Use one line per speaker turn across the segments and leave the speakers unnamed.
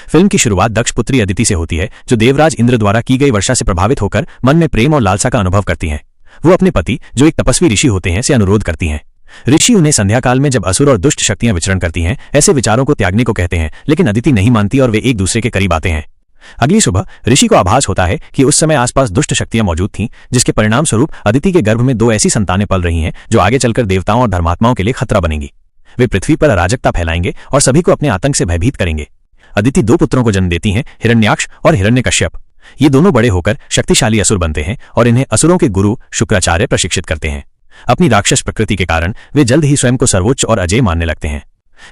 Film की शुरुआत दक्ष पुत्री अदिति से होती है, जो देवराज इंद्र द्वारा की गई वर्षा से प्रभावित होकर मन में प्रेम और लालसा का अनुभव करती हैं। वो अपने पति, जो एक तपस्वी ऋषि होते हैं, से अनुरोध करती हैं। ऋषि उन्हें संध्या काल में जब असुर और दुष्ट शक्तियां विचरण करती हैं, ऐसे विचारों को त्यागने को कहते हैं, लेकिन अदिति नहीं मानती और वे एक दूसरे के करीब आते हैं। अगली सुबह ऋषि को आभास होता है कि उस समय आसपास दुष्ट शक्तियां मौजूद थीं, जिसके परिणाम स्वरूप अदिति के गर्भ में 2 ऐसी संतानें पल रही हैं जो आगे चलकर देवताओं और धर्मात्माओं के लिए खतरा बनेंगी। वे पृथ्वी पर अराजकता फैलाएंगे और सभी को अपने आतंक से भयभीत करेंगे। अदिति 2 पुत्रों को जन्म देती हैं, हिरण्याक्ष और हिरण्यकश्यप। ये दोनों बड़े होकर शक्तिशाली असुर बनते हैं और इन्हें असुरों के गुरु शुक्राचार्य प्रशिक्षित करते हैं। अपनी राक्षस प्रकृति के कारण वे जल्द ही स्वयं को सर्वोच्च और अजेय मानने लगते हैं।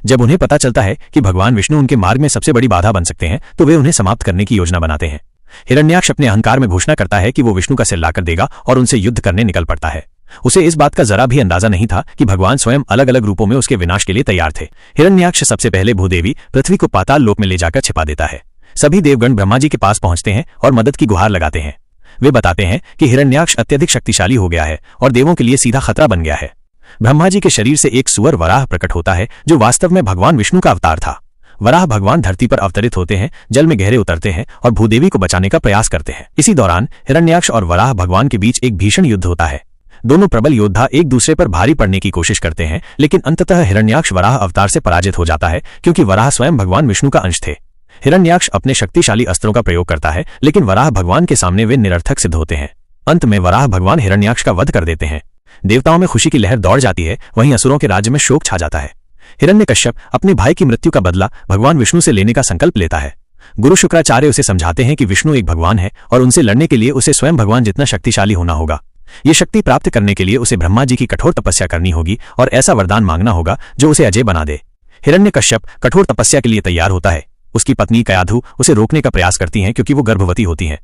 जब उन्हें पता चलता है कि भगवान विष्णु उनके मार्ग में सबसे बड़ी बाधा बन सकते हैं, तो वे उन्हें समाप्त करने की योजना बनाते हैं। हिरण्याक्ष अपने अहंकार में घोषणा करता है कि वो विष्णु का सिर लाकर देगा और उनसे युद्ध करने निकल पड़ता है। उसे इस बात का जरा भी अंदाजा नहीं था कि भगवान स्वयं अलग अलग रूपों में उसके विनाश के लिए तैयार थे। हिरण्याक्ष सबसे पहले भूदेवी पृथ्वी को पाताल लोक में ले जाकर छिपा देता है। सभी देवगण ब्रह्मा जी के पास पहुंचते हैं और मदद की गुहार लगाते हैं। वे बताते हैं कि हिरण्याक्ष अत्यधिक शक्तिशाली हो गया है और देवों के लिए सीधा खतरा बन गया है। ब्रह्मा जी के शरीर से एक सुअर वराह प्रकट होता है, जो वास्तव में भगवान विष्णु का अवतार था। वराह भगवान धरती पर अवतरित होते हैं, जल में गहरे उतरते हैं और भूदेवी को बचाने का प्रयास करते हैं। इसी दौरान हिरण्याक्ष और वराह भगवान के बीच एक भीषण युद्ध होता है। दोनों प्रबल योद्धा एक दूसरे पर भारी पड़ने की कोशिश करते हैं, लेकिन अंततः हिरण्याक्ष वराह अवतार से पराजित हो जाता है, क्योंकि वराह स्वयं भगवान विष्णु का अंश थे। हिरण्याक्ष अपने शक्तिशाली अस्त्रों का प्रयोग करता है, लेकिन वराह भगवान के सामने वे निरर्थक सिद्ध होते हैं। अंत में वराह भगवान हिरण्याक्ष का वध कर देते हैं। देवताओं में खुशी की लहर दौड़ जाती है, वहीं असुरों के राज्य में शोक छा जाता है। हिरण्यकश्यप अपने भाई की मृत्यु का बदला भगवान विष्णु से लेने का संकल्प लेता है। गुरु शुक्राचार्य उसे समझाते हैं कि विष्णु एक भगवान है और उनसे लड़ने के लिए उसे स्वयं भगवान जितना शक्तिशाली होना होगा। ये शक्ति प्राप्त करने के लिए उसे ब्रह्मा जी की कठोर तपस्या करनी होगी और ऐसा वरदान मांगना होगा जो उसे अजय बना दे। हिरण्यकश्यप कठोर तपस्या के लिए तैयार होता है। उसकी पत्नी कयाधु उसे रोकने का प्रयास करती हैं, क्योंकि वो गर्भवती होती हैं।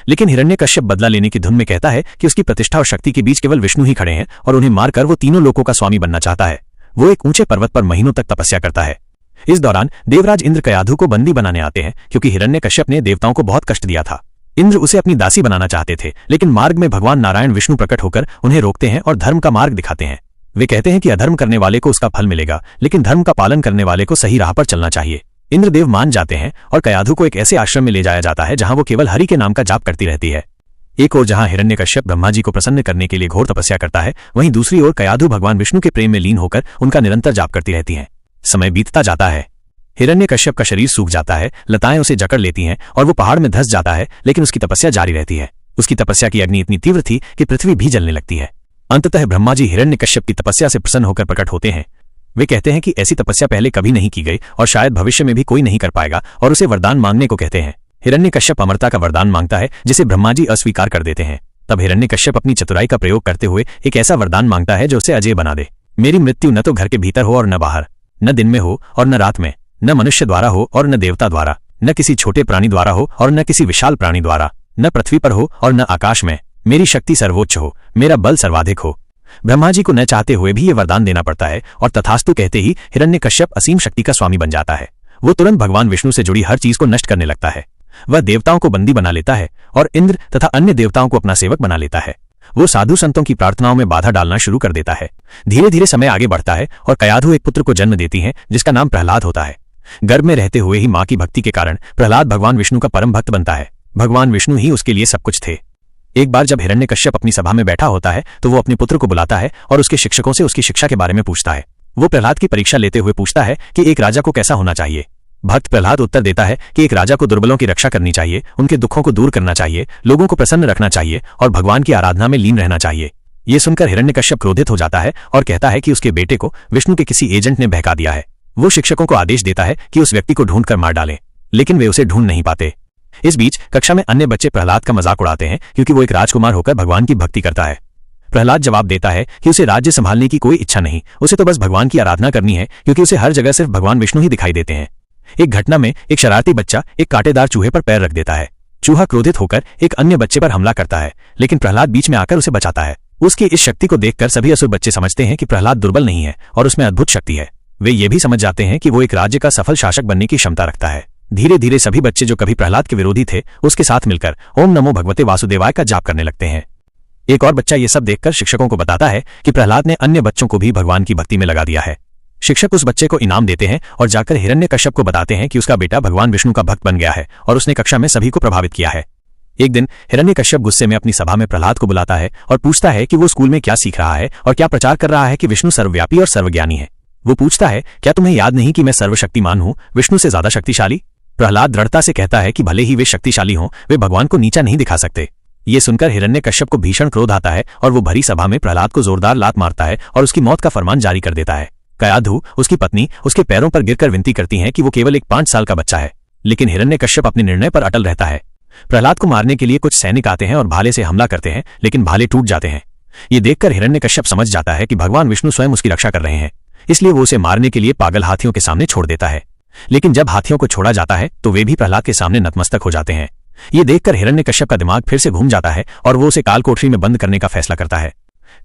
लेकिन हिरण्यकश्यप बदला लेने की धुन में कहता है कि उसकी प्रतिष्ठा और शक्ति के बीच केवल विष्णु ही खड़े हैं और उन्हें मारकर वो तीनों लोकों का स्वामी बनना चाहता है। वो एक ऊंचे पर्वत पर महीनों तक तपस्या करता है। इस दौरान देवराज इंद्र कयाधु को बंदी बनाने आते हैं, क्योंकि हिरण्यकश्यप ने देवताओं को बहुत कष्ट दिया था। इंद्र उसे अपनी दासी बनाना चाहते थे, लेकिन मार्ग में भगवान नारायण विष्णु प्रकट होकर उन्हें रोकते हैं और धर्म का मार्ग दिखाते हैं। वे कहते हैं कि अधर्म करने वाले को उसका फल मिलेगा, लेकिन धर्म का पालन करने वाले को सही राह पर चलना चाहिए। इंद्रदेव मान जाते हैं और कयाधु को एक ऐसे आश्रम में ले जाया जाता है जहां वो केवल हरि के नाम का जाप करती रहती है। एक ओर जहां हिरण्यकश्यप ब्रह्मा जी को प्रसन्न करने के लिए घोर तपस्या करता है, वहीं दूसरी ओर कयाधु भगवान विष्णु के प्रेम में लीन होकर उनका निरंतर जाप करती रहती हैं। समय बीतता जाता है। हिरण्यकश्यप का शरीर सूख जाता है, लताएं उसे जकड़ लेती हैं और वो पहाड़ में धंस जाता है, लेकिन उसकी तपस्या जारी रहती है। उसकी तपस्या की अग्नि इतनी तीव्र थी कि पृथ्वी भी जलने लगती है। अंततः ब्रह्मा जी हिरण्यकश्यप की तपस्या से प्रसन्न होकर प्रकट होते हैं। वे कहते हैं कि ऐसी तपस्या पहले कभी नहीं की गई और शायद भविष्य में भी कोई नहीं कर पाएगा, और उसे वरदान मांगने को कहते हैं। हिरण्यकश्यप अमरता का वरदान मांगता है, जिसे ब्रह्मा जी अस्वीकार कर देते हैं। तब हिरण्यकश्यप अपनी चतुराई का प्रयोग करते हुए एक ऐसा वरदान मांगता है जो उसे अजय बना दे। मेरी मृत्यु न तो घर के भीतर हो और न बाहर, न दिन में हो और न रात में, न मनुष्य द्वारा हो और न देवता द्वारा, न किसी छोटे प्राणी द्वारा हो और न किसी विशाल प्राणी द्वारा, न पृथ्वी पर हो और न आकाश में। मेरी शक्ति सर्वोच्च हो, मेरा बल सर्वाधिक हो। ब्रह्मा जी को न चाहते हुए भी ये वरदान देना पड़ता है, और तथास्तु कहते ही हिरण्यकश्यप असीम शक्ति का स्वामी बन जाता है। वो तुरंत भगवान विष्णु से जुड़ी हर चीज को नष्ट करने लगता है। वह देवताओं को बंदी बना लेता है और इंद्र तथा अन्य देवताओं को अपना सेवक बना लेता है। वो साधु संतों की प्रार्थनाओं में बाधा डालना शुरू कर देता है। धीरे धीरे समय आगे बढ़ता है और कयाधु एक पुत्र को जन्म देती हैं, जिसका नाम प्रहलाद होता है। गर्भ में रहते हुए ही मां की भक्ति के कारण प्रहलाद भगवान विष्णु का परम भक्त बनता है। भगवान विष्णु ही उसके लिए सब कुछ थे। एक बार जब हिरण्यकश्यप अपनी सभा में बैठा होता है, तो वो अपने पुत्र को बुलाता है और उसके शिक्षकों से उसकी शिक्षा के बारे में पूछता है। वो प्रहलाद की परीक्षा लेते हुए पूछता है कि एक राजा को कैसा होना चाहिए। भक्त प्रहलाद उत्तर देता है कि एक राजा को दुर्बलों की रक्षा करनी चाहिए, उनके दुखों को दूर करना चाहिए, लोगों को प्रसन्न रखना चाहिए और भगवान की आराधना में लीन रहना चाहिए। ये सुनकर हिरण्यकश्यप क्रोधित हो जाता है और कहता है कि उसके बेटे को विष्णु के किसी एजेंट ने बहका दिया है। वो शिक्षकों को आदेश देता है कि उस व्यक्ति को ढूंढ कर मार डालें, लेकिन वे उसे ढूंढ नहीं पाते। इस बीच कक्षा में अन्य बच्चे प्रहलाद का मजाक उड़ाते हैं, क्योंकि वो एक राजकुमार होकर भगवान की भक्ति करता है। प्रहलाद जवाब देता है कि उसे राज्य संभालने की कोई इच्छा नहीं, उसे तो बस भगवान की आराधना करनी है, क्योंकि उसे हर जगह सिर्फ भगवान विष्णु ही दिखाई देते हैं। एक घटना में एक शरारती बच्चा एक कांटेदार चूहे पर पैर रख देता है। चूहा क्रोधित होकर एक अन्य बच्चे पर हमला करता है, लेकिन प्रहलाद बीच में आकर उसे बचाता है। उसकी इस शक्ति को देखकर सभी असुर बच्चे समझते हैं कि प्रहलाद दुर्बल नहीं है और उसमें अद्भुत शक्ति है। वे ये भी समझ जाते हैं कि वो एक राज्य का सफल शासक बनने की क्षमता रखता है। धीरे धीरे सभी बच्चे जो कभी प्रहलाद के विरोधी थे, उसके साथ मिलकर ओम नमो भगवते वासुदेवाय का जाप करने लगते हैं। एक और बच्चा ये सब देखकर शिक्षकों को बताता है कि प्रहलाद ने अन्य बच्चों को भी भगवान की भक्ति में लगा दिया है। शिक्षक उस बच्चे को इनाम देते हैं और जाकर हिरण्यकश्यप को बताते हैं कि उसका बेटा भगवान विष्णु का भक्त बन गया है और उसने कक्षा में सभी को प्रभावित किया है। एक दिन हिरण्यकश्यप गुस्से में अपनी सभा में प्रहलाद को बुलाता है और पूछता है कि वो स्कूल में क्या सीख रहा है और क्या प्रचार कर रहा है कि विष्णु सर्वव्यापी और सर्वज्ञानी है। वो पूछता है, क्या तुम्हें याद नहीं कि मैं सर्वशक्तिमान हूं, विष्णु से ज्यादा शक्तिशाली? प्रहलाद दृढ़ता से कहता है कि भले ही वे शक्तिशाली हों, वे भगवान को नीचा नहीं दिखा सकते। ये सुनकर हिरण्यकश्यप को भीषण क्रोध आता है और वो भरी सभा में प्रहलाद को जोरदार लात मारता है और उसकी मौत का फरमान जारी कर देता है। कयाधु, उसकी पत्नी, उसके पैरों पर गिरकर विनती करती हैं कि वो केवल एक 5 साल का बच्चा है, लेकिन हिरण्यकश्यप अपने निर्णय पर अटल रहता है। प्रहलाद को मारने के लिए कुछ सैनिक आते हैं और भाले से हमला करते हैं, लेकिन भाले टूट जाते हैं। ये देखकर हिरण्यकश्यप समझ जाता है कि भगवान विष्णु स्वयं उसकी रक्षा कर रहे हैं, इसलिए वो उसे मारने के लिए पागल हाथियों के सामने छोड़ देता है। लेकिन जब हाथियों को छोड़ा जाता है तो वे भी प्रहलाद के सामने नतमस्तक हो जाते हैं। ये देखकर हिरण्यकश्यप का दिमाग फिर से घूम जाता है और वो उसे कालकोठरी में बंद करने का फैसला करता है।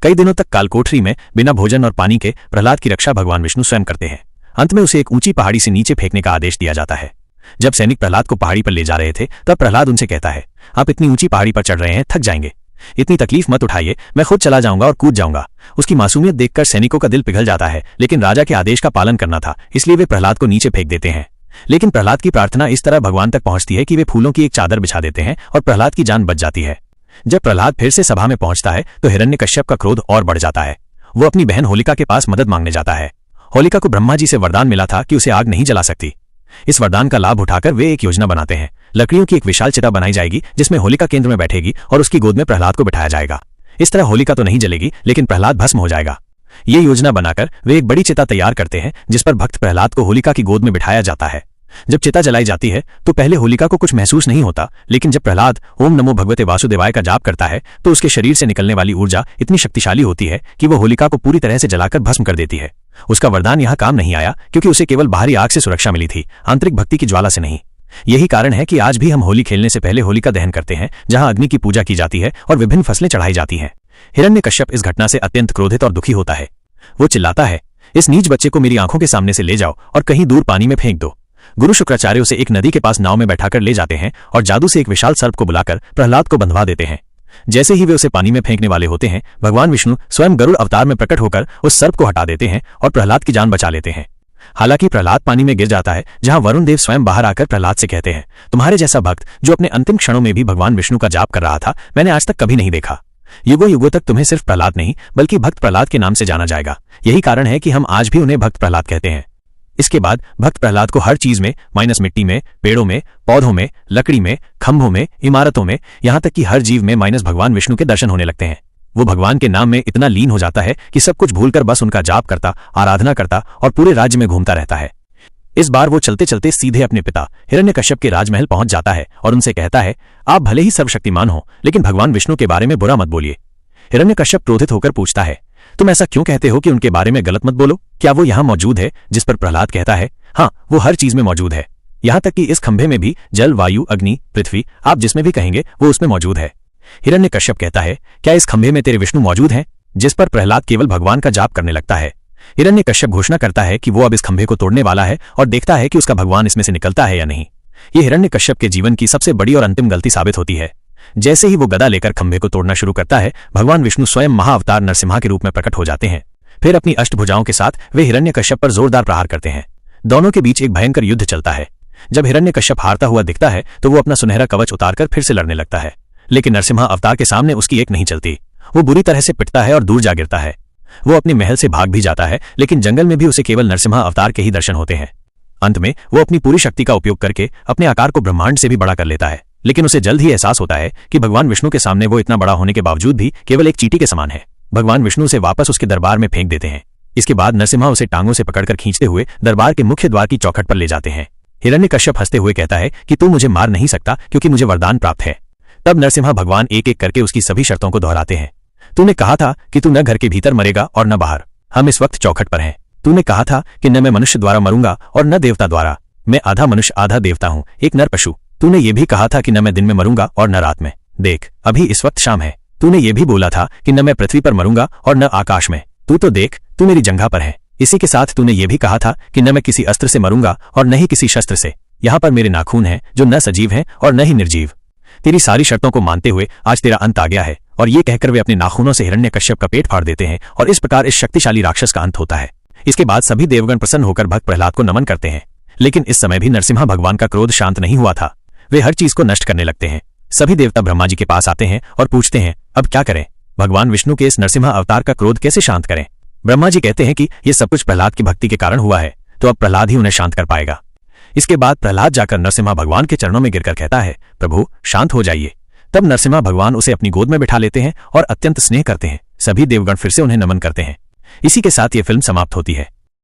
कई दिनों तक कालकोठरी में बिना भोजन और पानी के प्रहलाद की रक्षा भगवान विष्णु स्वयं करते हैं। अंत में उसे एक ऊंची पहाड़ी से नीचे फेंकने का आदेश दिया जाता है। जब सैनिक प्रहलाद को पहाड़ी पर ले जा रहे थे तब प्रहलाद उनसे कहता है, आप इतनी ऊंची पहाड़ी पर चढ़ रहे हैं, थक जाएंगे, इतनी तकलीफ मत उठाइए, मैं खुद चला जाऊंगा और कूद जाऊंगा। उसकी मासूमियत देखकर सैनिकों का दिल पिघल जाता है, लेकिन राजा के आदेश का पालन करना था, इसलिए वे प्रहलाद को नीचे फेंक देते हैं। लेकिन प्रहलाद की प्रार्थना इस तरह भगवान तक पहुंचती है कि वे फूलों की एक चादर बिछा देते हैं और प्रहलाद की जान बच जाती है। जब प्रहलाद फिर से सभा में पहुंचता है तो हिरण्यकश्यप का क्रोध और बढ़ जाता है। वो अपनी बहन होलिका के पास मदद मांगने जाता है। होलिका को ब्रह्मा जी से वरदान मिला था कि उसे आग नहीं जला सकती। इस वरदान का लाभ उठाकर वे एक योजना बनाते हैं। लकड़ियों की एक विशाल चिता बनाई जाएगी जिसमें होलिका केंद्र में बैठेगी और उसकी गोद में प्रहलाद को बिठाया जाएगा। इस तरह होलिका तो नहीं जलेगी, लेकिन प्रहलाद भस्म हो जाएगा। ये योजना बनाकर वे एक बड़ी चिता तैयार करते हैं जिस पर भक्त प्रहलाद को होलिका की गोद में बिठाया जाता है। जब चिता जलाई जाती है तो पहले होलिका को कुछ महसूस नहीं होता, लेकिन जब प्रहलाद ओम नमो भगवते वासुदेवाय का जाप करता है तो उसके शरीर से निकलने वाली ऊर्जा इतनी शक्तिशाली होती है कि वो होलिका को पूरी तरह से जलाकर भस्म कर देती है। उसका वरदान यहाँ काम नहीं आया क्योंकि उसे केवल बाहरी आग से सुरक्षा मिली थी, आंतरिक भक्ति की ज्वाला से नहीं। यही कारण है कि आज भी हम होली खेलने से पहले होलिका दहन करते हैं, जहां अग्नि की पूजा की जाती है और विभिन्न फसलें चढ़ाई जाती हैं। हिरण्यकश्यप इस घटना से अत्यंत क्रोधित और दुखी होता है। वो चिल्लाता है, इस नीच बच्चे को मेरी आंखों के सामने से ले जाओ और कहीं दूर पानी में फेंक दो। गुरु शुक्राचार्य उसे एक नदी के पास नाव में बैठाकर ले जाते हैं और जादू से एक विशाल सर्प को बुलाकर प्रहलाद को बंधवा देते हैं। जैसे ही वे उसे पानी में फेंकने वाले होते हैं, भगवान विष्णु स्वयं गरुड़ अवतार में प्रकट होकर उस सर्प को हटा देते हैं और प्रहलाद की जान बचा लेते हैं। हालांकि प्रहलाद पानी में गिर जाता है, जहां वरुण देव स्वयं बाहर आकर प्रहलाद से कहते हैं, तुम्हारे जैसा भक्त जो अपने अंतिम क्षणों में भी भगवान विष्णु का जाप कर रहा था, मैंने आज तक कभी नहीं देखा। युगों युगों तक तुम्हें सिर्फ प्रहलाद नहीं बल्कि भक्त प्रहलाद के नाम से जाना जाएगा। यही कारण है कि हम आज भी उन्हें भक्त प्रहलाद कहते हैं। इसके बाद भक्त प्रहलाद को हर चीज में, माइनस मिट्टी में, पेड़ों में, पौधों में, लकड़ी में, खंभों में, इमारतों में, यहां तक कि हर जीव में माइनस भगवान विष्णु के दर्शन होने लगते हैं। वो भगवान के नाम में इतना लीन हो जाता है कि सब कुछ भूलकर बस उनका जाप करता, आराधना करता और पूरे राज्य में घूमता रहता है। इस बार वो चलते चलते सीधे अपने पिता हिरण्यकश्यप के राजमहल पहुंच जाता है और उनसे कहता है, आप भले ही सर्वशक्तिमान हो, लेकिन भगवान विष्णु के बारे में बुरा मत बोलिए। हिरण्यकश्यप क्रोधित होकर पूछता है, तुम ऐसा क्यों कहते हो कि उनके बारे में गलत मत बोलो? क्या वो यहाँ मौजूद है? जिस पर प्रहलाद कहता है, हाँ, वो हर चीज में मौजूद है, यहाँ तक कि इस खंभे में भी जल, वायु, अग्नि, पृथ्वी, आप जिसमें भी कहेंगे वो उसमें मौजूद है। हिरण्यकश्यप कहता है, क्या इस खंभे में तेरे विष्णु मौजूद हैं? जिस पर प्रहलाद केवल भगवान का जाप करने लगता है। हिरण्यकश्यप घोषणा करता है कि वो अब इस खंभे को तोड़ने वाला है और देखता है कि उसका भगवान इसमें से निकलता है या नहीं। ये हिरण्यकश्यप के जीवन की सबसे बड़ी और अंतिम गलती साबित होती है। जैसे ही वो गदा लेकर खंभे को तोड़ना शुरू करता है, भगवान विष्णु स्वयं महाअवतार नरसिम्हा के रूप में प्रकट हो जाते हैं। फिर अपनी अष्टभुजाओं के साथ वे हिरण्यकश्यप पर जोरदार प्रहार करते हैं। दोनों के बीच एक भयंकर युद्ध चलता है। जब हिरण्यकश्यप हारता हुआ दिखता है तो वो अपना सुनहरा कवच उतारकर फिर से लड़ने लगता है, लेकिन नरसिम्हा अवतार के सामने उसकी एक नहीं चलती। वो बुरी तरह से पिटता है और दूर जा गिरता है। वो अपने महल से भाग भी जाता है, लेकिन जंगल में भी उसे केवल नरसिम्हा अवतार के ही दर्शन होते हैं। अंत में वो अपनी पूरी शक्ति का उपयोग करके अपने आकार को ब्रह्मांड से भी बड़ा कर लेता है, लेकिन उसे जल्द ही एहसास होता है कि भगवान विष्णु के सामने वो इतना बड़ा होने के बावजूद भी केवल एक चींटी के समान है। भगवान विष्णु उसे वापस उसके दरबार में फेंक देते हैं। इसके बाद नरसिम्हा उसे टांगों से पकड़कर खींचते हुए दरबार के मुख्य द्वार की चौखट पर ले जाते हैं। हिरण्यकश्यप हंसते हुए कहता है कि तू मुझे मार नहीं सकता क्योंकि मुझे वरदान प्राप्त है। तब नरसिम्हा भगवान एक एक करके उसकी सभी शर्तों को दोहराते हैं। तूने कहा था कि तू न घर के भीतर मरेगा और न बाहर। हम इस वक्त चौखट पर हैं। तूने कहा था कि न मैं मनुष्य द्वारा मरूंगा और न देवता द्वारा। मैं आधा मनुष्य आधा देवता हूँ, एक नर पशु। तूने ये भी कहा था कि न मैं दिन में मरूंगा और न रात में। देख, अभी इस वक्त शाम है। तूने ये भी बोला था कि न मैं पृथ्वी पर मरूंगा और न आकाश में। तू तो देख, तू मेरी जंघा पर है। इसी के साथ तूने ये भी कहा था कि न मैं किसी अस्त्र से मरूंगा और न ही किसी शस्त्र से। यहाँ पर मेरे नाखून हैं जो न सजीव हैं और न ही निर्जीव। तेरी सारी शर्तों को मानते हुए आज तेरा अंत आ गया है। और ये कहकर वे अपने नाखूनों से हिरण्यकश्यप का पेट फाड़ देते हैं और इस प्रकार इस शक्तिशाली राक्षस का अंत होता है। इसके बाद सभी देवगण प्रसन्न होकर भक्त प्रहलाद को नमन करते हैं। लेकिन इस समय भी नरसिम्हा भगवान का क्रोध शांत नहीं हुआ था। वे हर चीज को नष्ट करने लगते हैं। सभी देवता ब्रह्मा जी के पास आते हैं और पूछते हैं, अब क्या करें? भगवान विष्णु के इस नरसिम्हा अवतार का क्रोध कैसे शांत करें? ब्रह्मा जी कहते हैं कि यह सब कुछ प्रहलाद की भक्ति के कारण हुआ है, तो अब प्रहलाद ही उन्हें शांत कर पाएगा। इसके बाद प्रहलाद जाकर नरसिम्हा भगवान के चरणों में गिरकर कहता है, प्रभु शांत हो जाइए। तब नरसिम्हा भगवान उसे अपनी गोद में बिठा लेते हैं और अत्यंत स्नेह करते हैं। सभी देवगण फिर से उन्हें नमन करते हैं। इसी के साथ ये फिल्म समाप्त होती है।